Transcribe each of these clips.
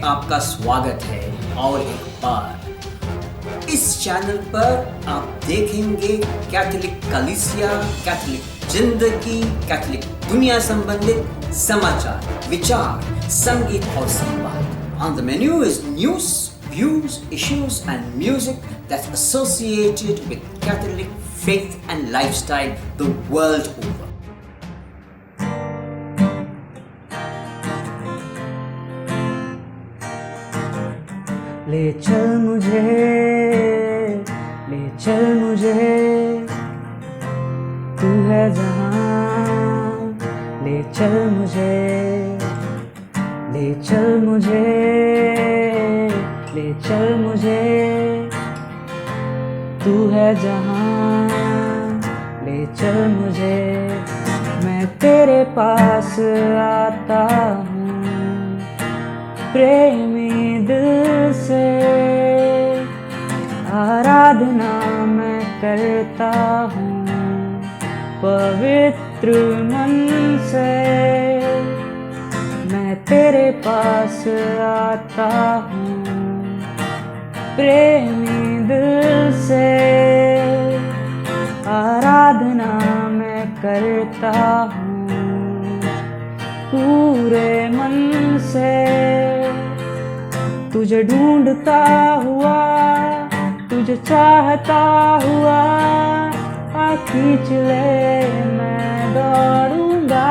आपका स्वागत है और एक बार इस चैनल पर आप देखेंगे कैथोलिक कलीसिया, कैथोलिक जिंदगी, कैथोलिक दुनिया संबंधित समाचार, विचार, संगीत और संवाद। On the menu is news, views, issues and music that's associated with Catholic faith and lifestyle the world over. ले चल मुझे तू है जहाँ, ले चल मुझे तू है जहाँ, ले चल मुझे, मैं तेरे पास आता हूँ प्रेमी दिल से, आराधना मैं करता हूँ पवित्र मन से, मैं तेरे पास आता हूँ प्रेमी दिल से, आराधना मैं करता हूँ पूरे मन से, तुझे ढूंढता हुआ, तुझे चाहता हुआ, आ खींच ले मैं दौड़ूंगा,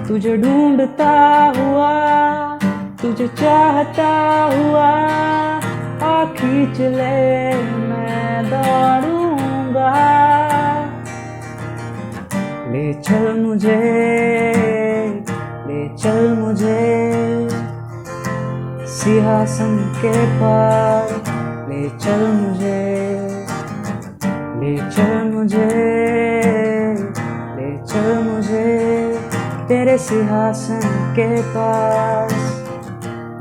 तुझे ढूंढता हुआ, तुझे चाहता हुआ, आ खींच ले मैं दौड़ूंगा, ले चल मुझे सिंहासन के पार, ले चल मुझे तेरे सिंहासन के पास,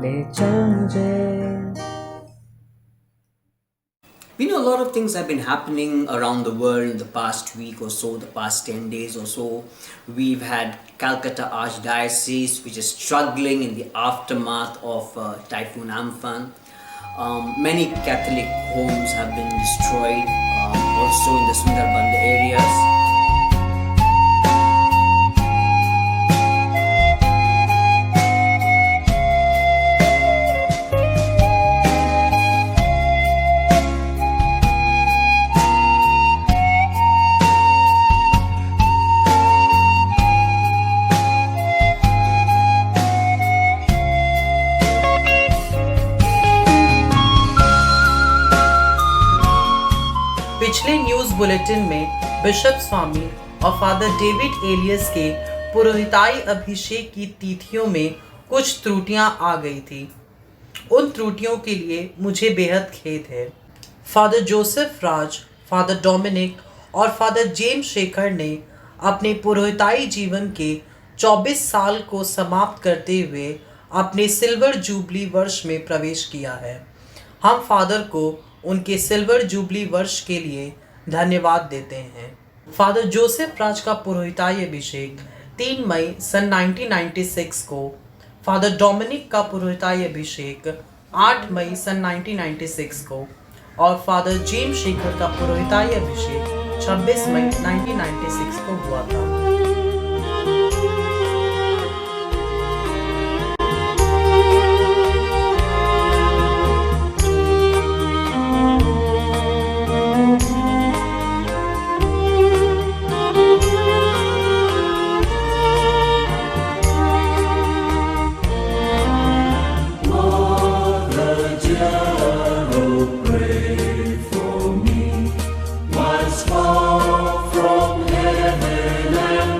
ले चल मुझे। We know a lot of things have been happening around the world in the past week or so, the past 10 days or so. We've had Calcutta Archdiocese, which is struggling in the aftermath of Typhoon Amphan. Many Catholic homes have been destroyed, also in the Sundarbans areas. पिछले news bulletin में bishop स्वामी और father David alias के पुरोहिताई अभिषेक की तिथियों में कुछ त्रुटियां आ गई थी। उन त्रुटियों के लिए मुझे बेहद खेद है। फादर जोसेफ राज, फादर डोमिनिक और फादर जेम्स शेखर ने अपने पुरोहिताई जीवन के 24 साल को समाप्त करते हुए अपने सिल्वर जुबली वर्ष में प्रवेश किया है। हम फादर को उनके सिल्वर जुबली वर्ष के लिए धन्यवाद देते हैं। फादर जोसेफ राज का पुरोहिताई अभिषेक 3 मई सन 1996 को, फादर डोमिनिक का पुरोहिताई अभिषेक 8 मई सन 1996 को और फादर जेम्स शेखर का पुरोहिताई अभिषेक 26 मई 1996 को हुआ था। From heaven and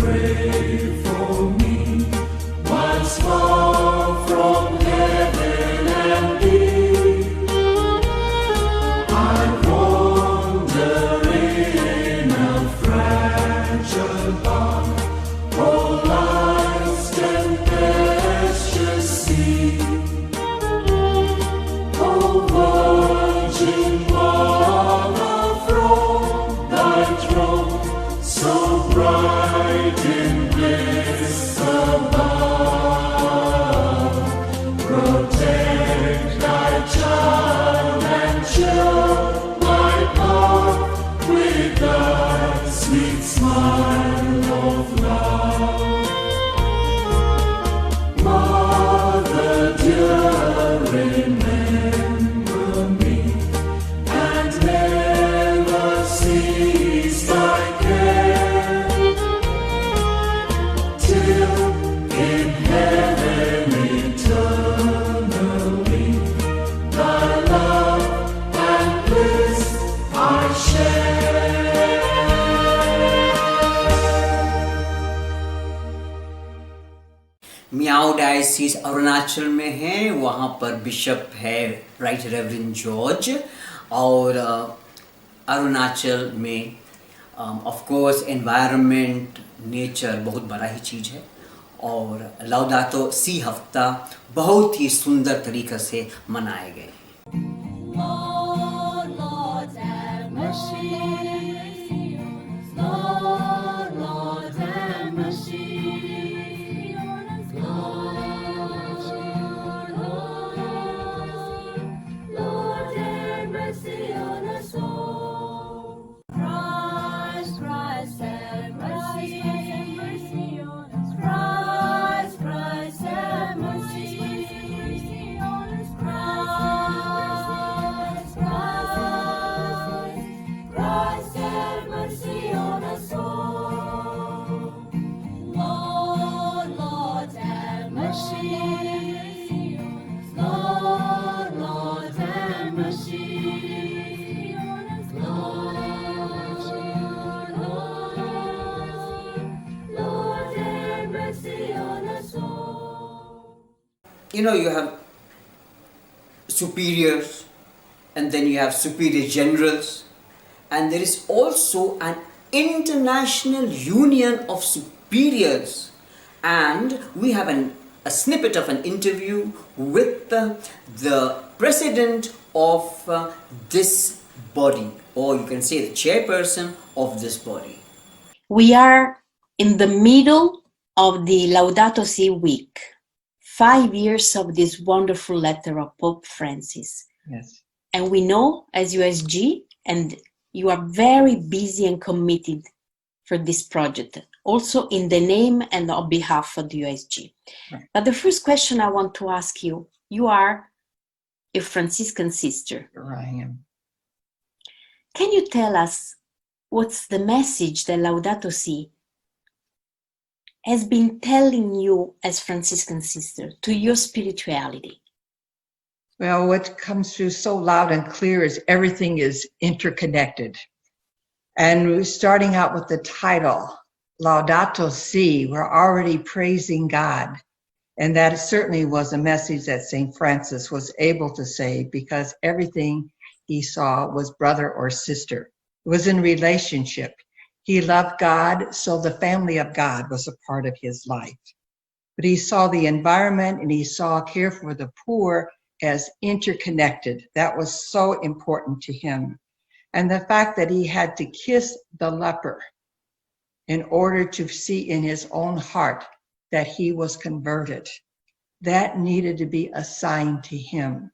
pray for me once more from heaven and thee. I wander in a fragile bond, oh life's tempestuous sea. O Virgin Mother, from thy throne, so bright in bliss above, protect thy child and chill my heart with thy sweet smile of love. Mother dear, remember me and never cease thy care, till in heaven eternally thy love and bliss I share. Miao diocese Arunachal में है, वहाँ पर bishop है right reverend George. और अरुणाचल में of course environment nature बहुत बड़ा ही चीज़ है, और लौदातो सी हफ्ता बहुत ही सुंदर तरीक़े से मनाए गए। Lord, Lord, have mercy. Lord, Lord, have mercy. Lord, Lord, have mercy on us all. Christ, Christ, have mercy. Christ, Christ, have mercy. Christ, Christ, have mercy on us all. Lord, Lord, have mercy. Lord, Lord, have mercy. Lord, have mercy on us all. You know, you have superiors, and then you have superior generals, and there is also an international union of superiors. And we have a snippet of an interview with the president of this body, or you can say the chairperson of this body. We are in the middle of the Laudato Si week, 5 years of this wonderful letter of Pope Francis. Yes. And we know as USG, and you are very busy and committed for this project, also in the name and on behalf of the USG. Right. But the first question I want to ask you, you are a Franciscan sister. Sure I am. Can you tell us what's the message that Laudato Si has been telling you as Franciscan sister to your spirituality? Well, what comes through so loud and clear is everything is interconnected. And starting out with the title, Laudato Si, we're already praising God. And that certainly was a message that St. Francis was able to say, because everything he saw was brother or sister. It was in relationship. He loved God, so the family of God was a part of his life. But he saw the environment and he saw care for the poor as interconnected. That was so important to him. And the fact that he had to kiss the leper in order to see in his own heart that he was converted, that needed to be a sign to him.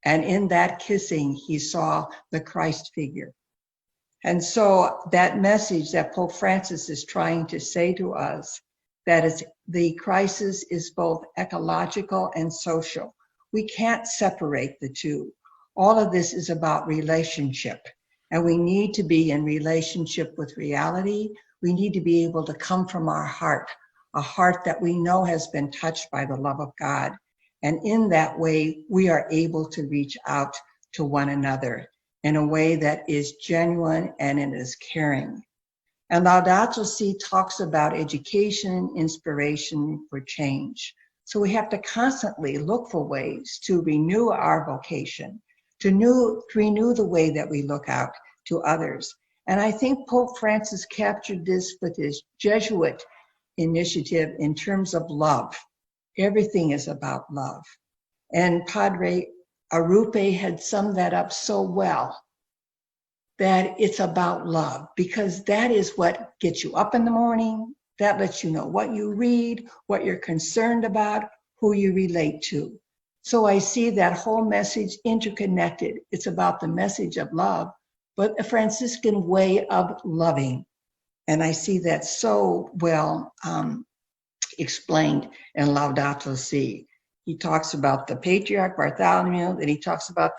And in that kissing, he saw the Christ figure. And so that message that Pope Francis is trying to say to us, that is, the crisis is both ecological and social. We can't separate the two. All of this is about relationship, and we need to be in relationship with reality. We need to be able to come from our heart, a heart that we know has been touched by the love of God. And in that way, we are able to reach out to one another in a way that is genuine and it is caring. And Laudato Si talks about education, inspiration for change. So we have to constantly look for ways to renew our vocation, to renew the way that we look out to others. And I think Pope Francis captured this with his Jesuit initiative in terms of love. Everything is about love. And Padre Arupe had summed that up so well, that it's about love, because that is what gets you up in the morning. That lets you know what you read, what you're concerned about, who you relate to. So I see that whole message interconnected. It's about the message of love, but a Franciscan way of loving. And I see that so well explained in Laudato Si. He talks about the Patriarch Bartholomew, and he talks about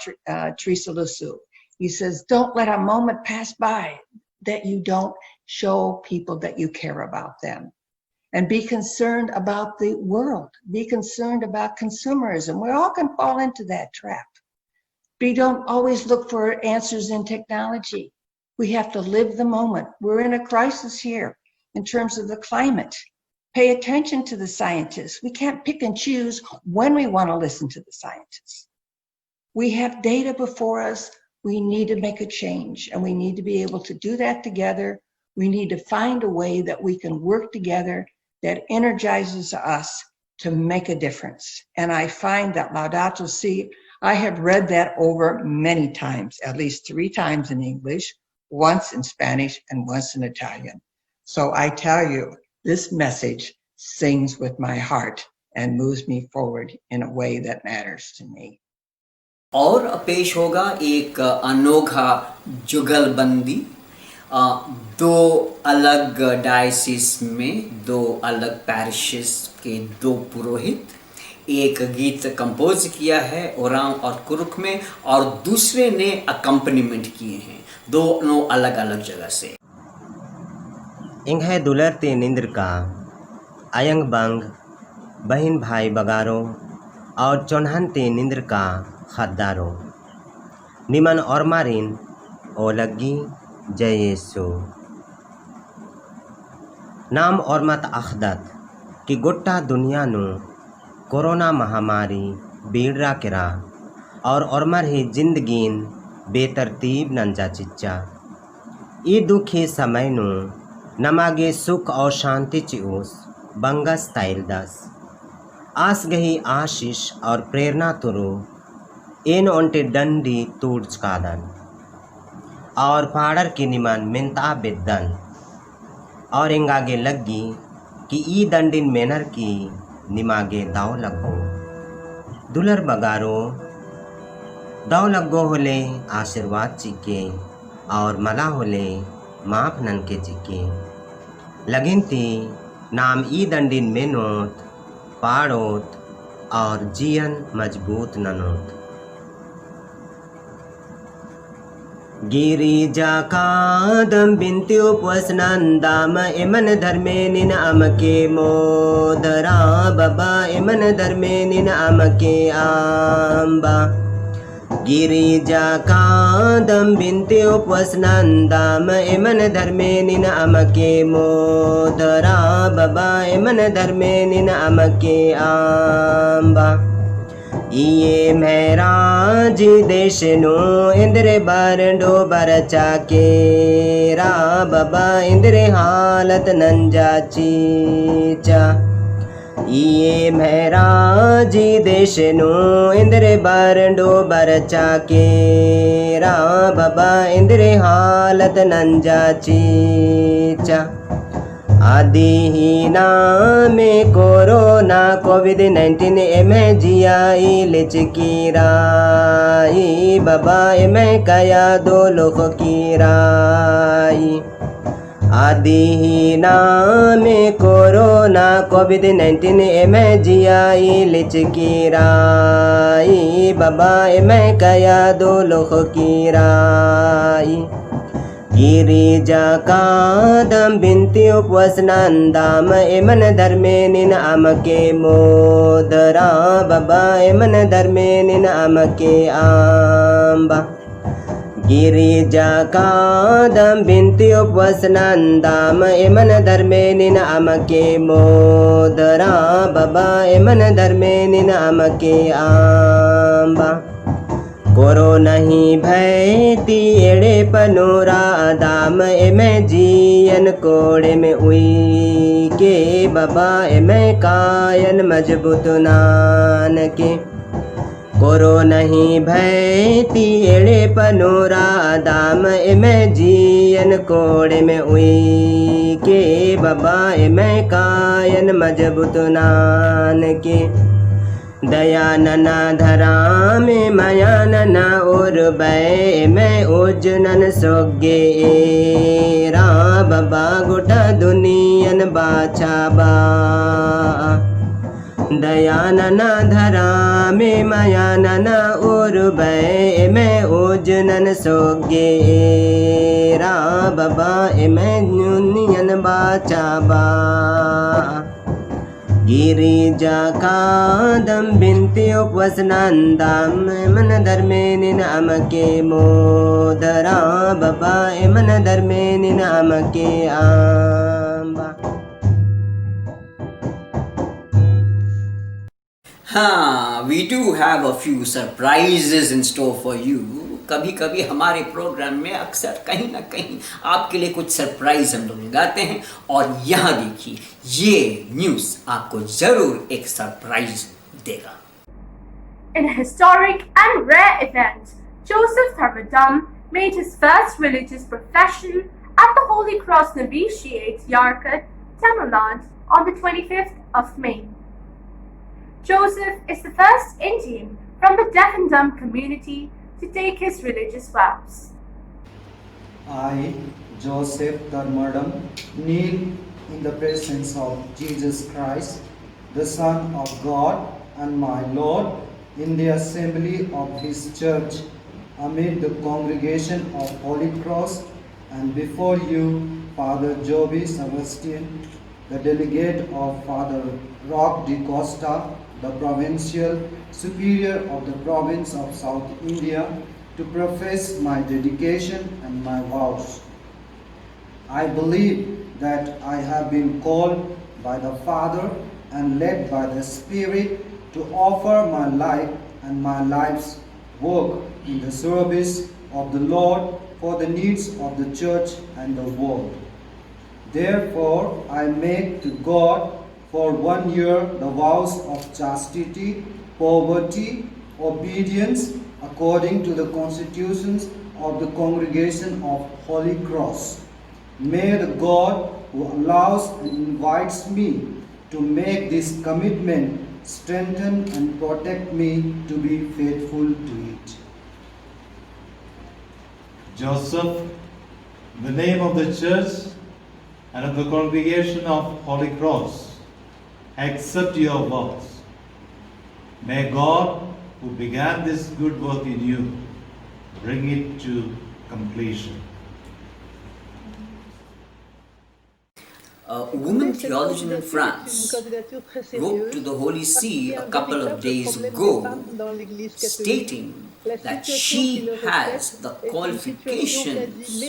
Teresa Lisieux. He says, don't let a moment pass by that you don't show people that you care about them. And be concerned about the world. Be concerned about consumerism. We all can fall into that trap. We don't always look for answers in technology. We have to live the moment. We're in a crisis here in terms of the climate. Pay attention to the scientists. We can't pick and choose when we want to listen to the scientists. We have data before us. We need to make a change, and we need to be able to do that together. We need to find a way that we can work together that energizes us to make a difference. And I find that Laudato Si, I have read that over many times, at least 3 times in English, once in Spanish, and once in Italian. So I tell you, this message sings with my heart and moves me forward in a way that matters to me. और पेश होगा एक अनोखा जुगलबंदी 2 अलग diocese में 2 अलग पैरिशेस के 2 पुरोहित, एक गीत कंपोज किया है ओरांव और कुरुक में, और दूसरे ने अकम्पनीमेंट किए हैं, दोनों अलग अलग जगह से। इंघे दुलरते निंद्र का अयंग बंग बहन भाई बगारो और चौन्हनते निंद्र का खद्दारो निमन और मारिन ओ लग्गी जय यीशु नाम और मत अखदत कि गुट्टा दुनिया नु कोरोना महामारी बीड़रा किरा और मर ही जिंदगीन बेतरतीब नंजा चिच्चा ई दुखी समय नु नमागे सुख और शांति चिऊस बंगस ताइलदस आस गही आशीष और प्रेरणा तुरु इन ओंटे डंडी तूर्च कादन और पाड़र की निमन मिनता बिद्दन और इंगागे लग्गी कि ई दंडिन मेनर की निमागे दाव लगो दुलर बगारो दाव लगो होले आशीर्वाद चिके और मला होले माफ नन के चिके लगिनती नाम ई दंडिन मेनोत पाड़ोत और जियन मजबूत ननोत गिरिजा कादम बिनती उपवसनंदाम इमन धर्मे निन अमके मोदरा बबा इमन धर्मे निन अमके आंबा गिरिजा कादम बिनती उपवसनंदाम इमन धर्मे निन अमके मोदरा बबा इमन धर्मे निन अमके आंबा ये महराज देश नो इंद्र बरडो बरचा के रा बबा इंद्र हालत नंजा चीचा ये महराज देश नो इंद्र बरडो बरचा के रा बबा इंद्र हालत नंजा चीचा आदि ही में कोरोना कोविड-19 एमें जियाई लिचकीराई बाबा एमें कया 2 लोग कीराई आदि ही में कोरोना कोविड-19 एमें जियाई लिचकीराई बाबा एमें कया 2 लोग कीराई गिरिजा कादम बिनती उपवसनंदाम एमन धर्मे निन अमके मोदरा बबा एमन धर्मे निन अमके आंबा गिरिजाकादं बिन्त्युपवसनन्दाम एमन धर्मे निनामके मोदरा बबा एमन धर्मे निनामके आम्बा कोरो नहीं भैती एड़े पनोरा दाम एमे जियन कोड़े में उई के बबा एमे कायन मजबूत नान के कोरो नहीं भैती एड़े पनोरा दाम एमे जियन कोड़े में उई के बबा एमे कायन मजबूत नान के दया नना धरा में माया नना और बै में ओजनन सोगे रा बबा गोटा दुनियन बाछा बा दया नना धरा में माया नना और बै में ओजनन सोगे रा बबा में दुनियन बाछा बा गिरिजाकादं बिन्त्युपवसनन्दाम एमन धर्मे निनामके मोदरा बबा एमन धर्मे निनामके Amba We do have a few surprises in store for you. कभी कभी हमारे प्रोग्राम में अक्सर कहीं ना कहीं आपके लिए कुछ सरप्राइज हम लोग लगाते हैं और यहाँ देखिए ये न्यूज़ आपको जरूर एक सरप्राइज देगा. In a historic and rare event, Joseph Kavadam made his first religious profession at the Holy Cross Novitiate Yarkut, Tamil Nadu on the 25th of May. Joseph is the first Indian from the deaf and dumb community to take his religious vows. I, Joseph Dharmadam, kneel in the presence of Jesus Christ, the Son of God and my Lord, in the assembly of His Church, amid the congregation of Holy Cross, and before you, Father Joby Sebastian, the delegate of Father Rock de Costa, the Provincial Superior of the Province of South India, to profess my dedication and my vows. I believe that I have been called by the Father and led by the Spirit to offer my life and my life's work in the service of the Lord for the needs of the Church and the world. Therefore, I make to God for 1 year the vows of chastity, poverty, obedience according to the constitutions of the congregation of Holy Cross. May the God who allows and invites me to make this commitment strengthen and protect me to be faithful to it. Joseph, in the name of the Church and of the congregation of Holy Cross, accept your vows. May God, who began this good work in you, bring it to completion. A woman theologian in France wrote to the Holy See a couple of days ago stating that she has the qualifications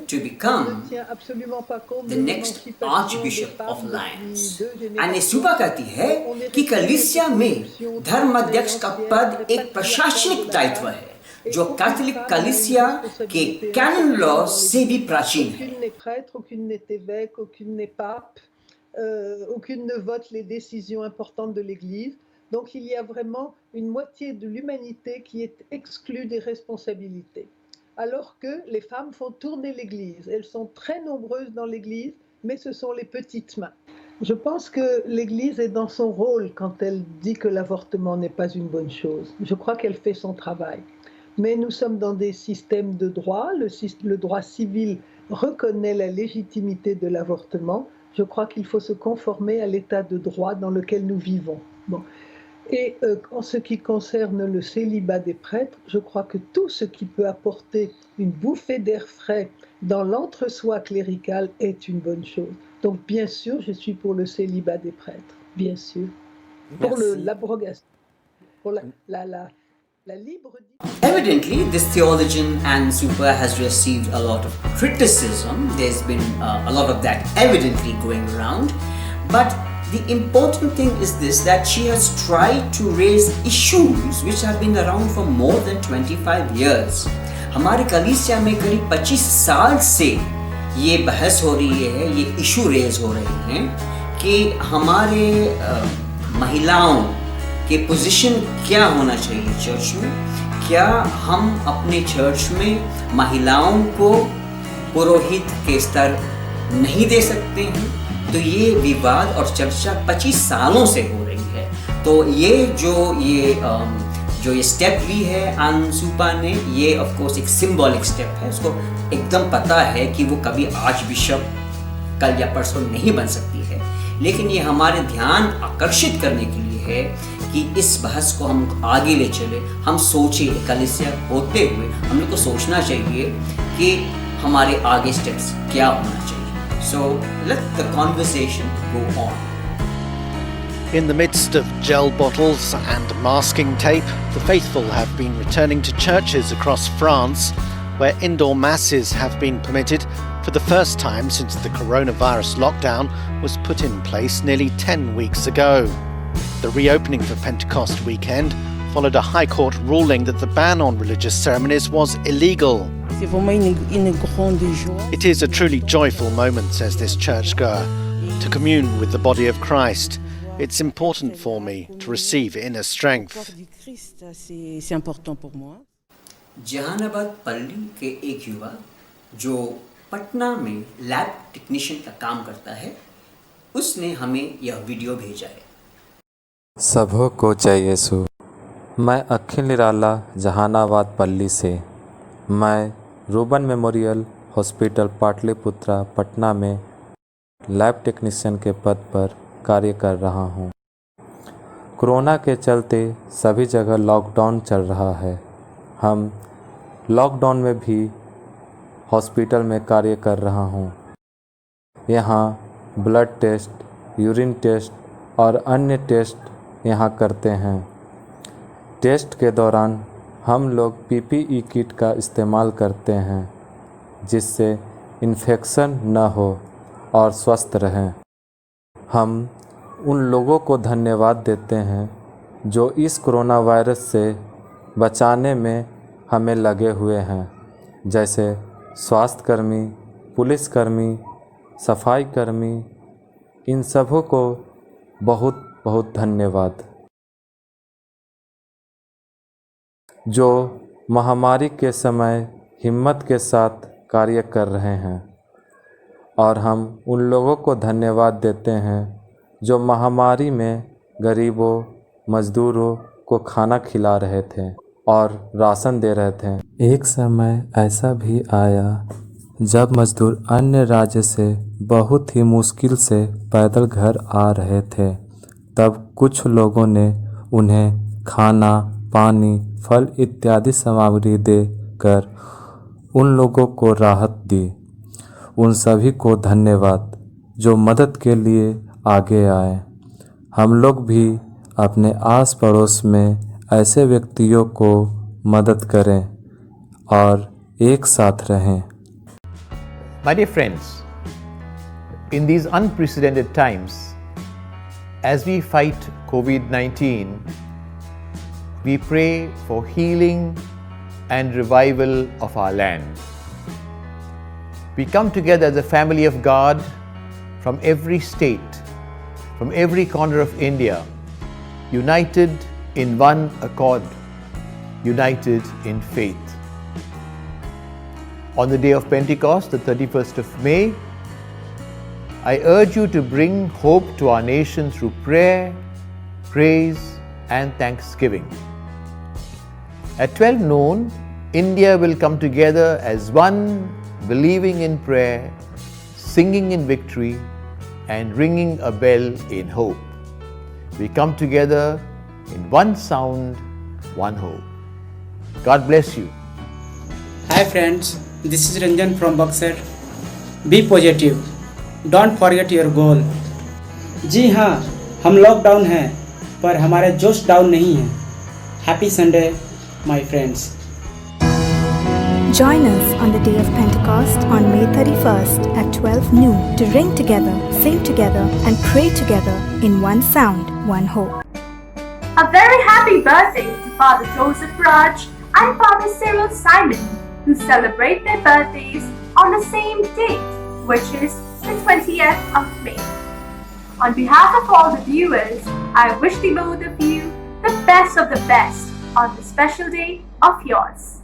to become the next Archbishop of Lyons. अन्य सुबह कहती है कि कलीसिया में धर्माध्यक्ष का पद एक प्रशासनिक दायित्व है जो कैथोलिक कलीसिया के कैनन लॉ से भी प्राचीन है. Aucune n'est prêtre, aucune n'est évêque, aucune n'est pape, aucune ne vote les décisions importantes de l'Église. Donc il y a vraiment une moitié de l'humanité qui est exclue des responsabilités. Alors que les femmes font tourner l'Église. Elles sont très nombreuses dans l'Église, mais ce sont les petites mains. Je pense que l'Église est dans son rôle quand elle dit que l'avortement n'est pas une bonne chose. Je crois qu'elle fait son travail. Mais nous sommes dans des systèmes de droit. Le droit civil reconnaît la légitimité de l'avortement. Je crois qu'il faut se conformer à l'état de droit dans lequel nous vivons. Bon. Et en ce qui concerne le célibat des prêtres, je crois que tout ce qui peut apporter une bouffée d'air frais dans l'entre-soi clérical est une bonne chose. Donc bien sûr, je suis pour le célibat des prêtres, bien sûr. Pour l'abrogation, pour La libre Evidently, this theologian and super has received a lot of criticism. There's been a lot of that evidently going around. But the important thing is this, that she has tried to raise issues which have been around for more than 25 years. हमारे कलीसिया में करीब 25 साल से ये बहस हो रही है, ये इशू रेज हो रहे हैं कि हमारे महिलाओं के पोजीशन क्या होना चाहिए चर्च में। क्या हम अपने चर्च में महिलाओं को पुरोहित के स्तर नहीं दे सकते हैं? तो ये विवाद और चर्चा 25 सालों से हो रही है। तो ये जो स्टेप ली है अनसुपा ने, ये ऑफ कोर्स एक सिंबॉलिक स्टेप है। उसको एकदम पता है कि वो कभी आर्च बिशप कल या परसों नहीं बन सकती है, लेकिन ये हमारे ध्यान आकर्षित करने के लिए है कि इस बहस को हम आगे ले चले। हम सोचे, कलीसिया होते हुए हम लोग को सोचना चाहिए कि हमारे आगे स्टेप्स क्या होना चाहिए। So let the conversation go on. In the midst of gel bottles and masking tape, the faithful have been returning to churches across France, where indoor masses have been permitted for the first time since the coronavirus lockdown was put in place nearly 10 weeks ago. The reopening for Pentecost weekend followed a High Court ruling that the ban on religious ceremonies was illegal. It is a truly joyful moment, says this churchgoer, to commune with the body of Christ. It's important for me to receive inner strength. Jehanabad पल्ली के एक युवा जो पटना में lab technician का काम करता है, उसने हमें यह वीडियो भेजा है। सबों को जय यीशु। मैं अखिल निराला जहानाबाद पल्ली से। मैं Ruban memorial hospital Pataliputra Patna में लैब टेक्नीशियन के पद पर कार्य कर रहा हूँ। कोरोना के चलते सभी जगह लॉकडाउन चल रहा है। हम लॉकडाउन में भी हॉस्पिटल में कार्य कर रहा हूँ। यहाँ ब्लड टेस्ट, यूरिन टेस्ट और अन्य टेस्ट यहाँ करते हैं। टेस्ट के दौरान हम लोग पीपीई किट का इस्तेमाल करते हैं जिससे इन्फेक्शन न हो और स्वस्थ रहें। हम उन लोगों को धन्यवाद देते हैं जो इस कोरोना वायरस से बचाने में हमें लगे हुए हैं, जैसे स्वास्थ्यकर्मी, पुलिसकर्मी, सफाई कर्मी। इन सबों को बहुत बहुत धन्यवाद जो महामारी के समय हिम्मत के साथ कार्य कर रहे हैं। और हम उन लोगों को धन्यवाद देते हैं जो महामारी में गरीबों, मज़दूरों को खाना खिला रहे थे और राशन दे रहे थे। एक समय ऐसा भी आया जब मज़दूर अन्य राज्य से बहुत ही मुश्किल से पैदल घर आ रहे थे। तब कुछ लोगों ने उन्हें खाना, पानी, फल इत्यादि सामग्री देकर उन लोगों को राहत दी। उन सभी को धन्यवाद जो मदद के लिए आगे आए। हम लोग भी अपने आस पड़ोस में ऐसे व्यक्तियों को मदद करें और एक साथ रहें। My dear friends, in these unprecedented times, as we fight COVID-19, we pray for healing and revival of our land. We come together as a family of God from every state, from every corner of India, united in one accord, united in faith. On the day of Pentecost, the 31st of May, I urge you to bring hope to our nation through prayer, praise, and thanksgiving. At 12 noon, India will come together as one, believing in prayer, singing in victory, and ringing a bell in hope. We come together in one sound, one hope. God bless you. Hi friends, this is Ranjan from Buxar. Be positive. Don't forget your goal. जी हाँ, हम lockdown हैं पर हमारा जोश down नहीं है। Happy Sunday. my friends. Join us on the day of Pentecost on May 31st at 12 noon to ring together, sing together, and pray together in one sound, one hope. A very happy birthday to Father Joseph Raj and Father Cyril Simon, who celebrate their birthdays on the same date, which is the 20th of May. On behalf of all the viewers, I wish the both of you the best of the best on the special day of yours.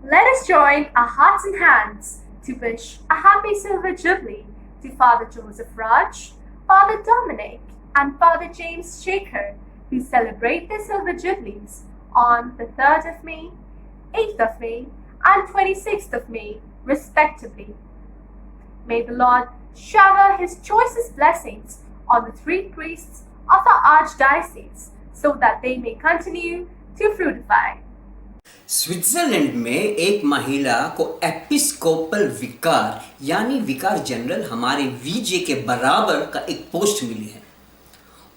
Let us join our hearts and hands to wish a happy Silver Jubilee to Father Joseph Raj, Father Dominic, and Father James Shaker, who celebrate their Silver Jubilees on the 3rd of May, 8th of May, and 26th of May, respectively. May the Lord shower His choicest blessings on the three priests of our Archdiocese so that they may continue to fructify. Switzerland में एक महिला को Episcopal विकार यानी विकार general हमारे वीजे के बराबर का एक पोस्ट मिली है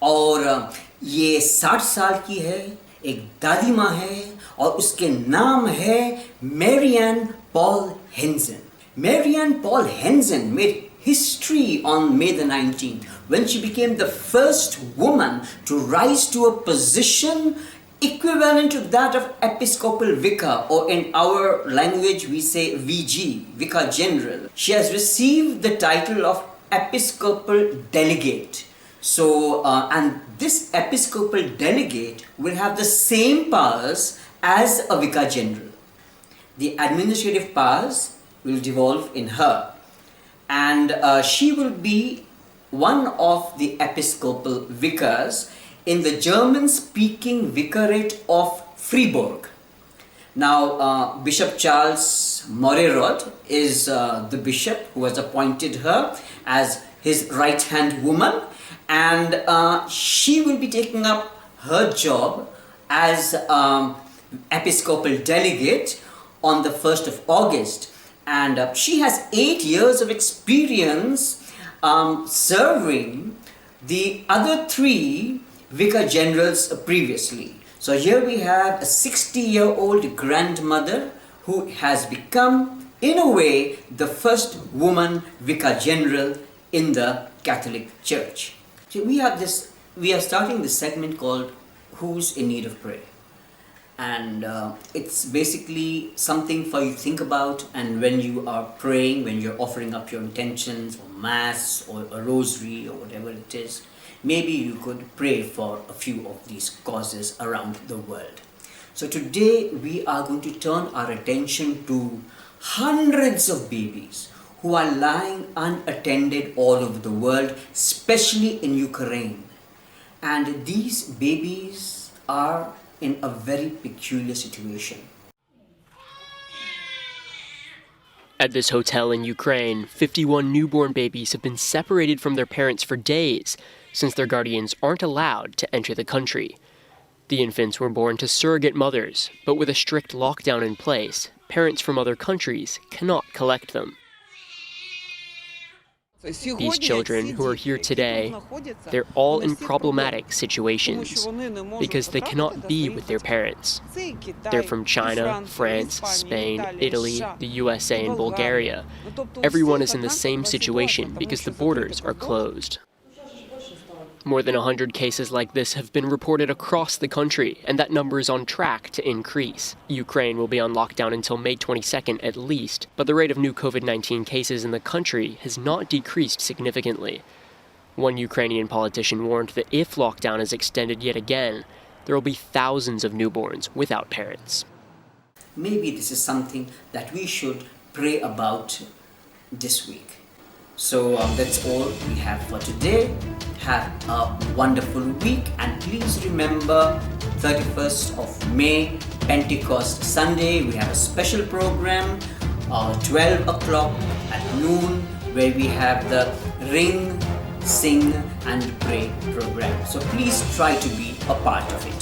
और ये 60 साल की है, एक दादी माँ है और उसके नाम है Marianne Paul Hensen. Marianne Paul Hensen made history on May the 19th when she became the first woman to rise to a position equivalent to that of Episcopal Vicar, or in our language we say VG, Vicar General. She has received the title of Episcopal Delegate. So, and this Episcopal Delegate will have the same powers as a Vicar General. The administrative powers will devolve in her, and she will be one of the Episcopal Vicars in the German-speaking Vicariate of Fribourg. Now, Bishop Charles Morerod is the bishop who has appointed her as his right-hand woman, and she will be taking up her job as Episcopal Delegate on the 1st of August. And she has 8 years of experience serving the other 3 Vicar Generals previously. So here we have a 60-year-old grandmother who has become, in a way, the first woman Vicar General in the Catholic Church. So we are starting this segment called Who's in Need of Prayer? And it's basically something for you to think about, and when you are praying, when you're offering up your intentions or mass or a rosary or whatever it is, maybe you could pray for a few of these causes around the world. So today we are going to turn our attention to hundreds of babies who are lying unattended all over the world, especially in Ukraine. And these babies are in a very peculiar situation. At this hotel in Ukraine, 51 newborn babies have been separated from their parents for days, since their guardians aren't allowed to enter the country. The infants were born to surrogate mothers, but with a strict lockdown in place, parents from other countries cannot collect them. These children who are here today, they're all in problematic situations because they cannot be with their parents. They're from China, France, Spain, Italy, the USA, and Bulgaria. Everyone is in the same situation because the borders are closed. More than 100 cases like this have been reported across the country, and that number is on track to increase. Ukraine will be on lockdown until May 22nd at least, but the rate of new COVID-19 cases in the country has not decreased significantly. One Ukrainian politician warned that if lockdown is extended yet again, there will be thousands of newborns without parents. Maybe this is something that we should pray about this week. So that's all we have for today. Have a wonderful week, and please remember 31st of May, Pentecost Sunday. We have a special program 12 o'clock at noon where we have the Ring, Sing and Pray program. So please try to be a part of it.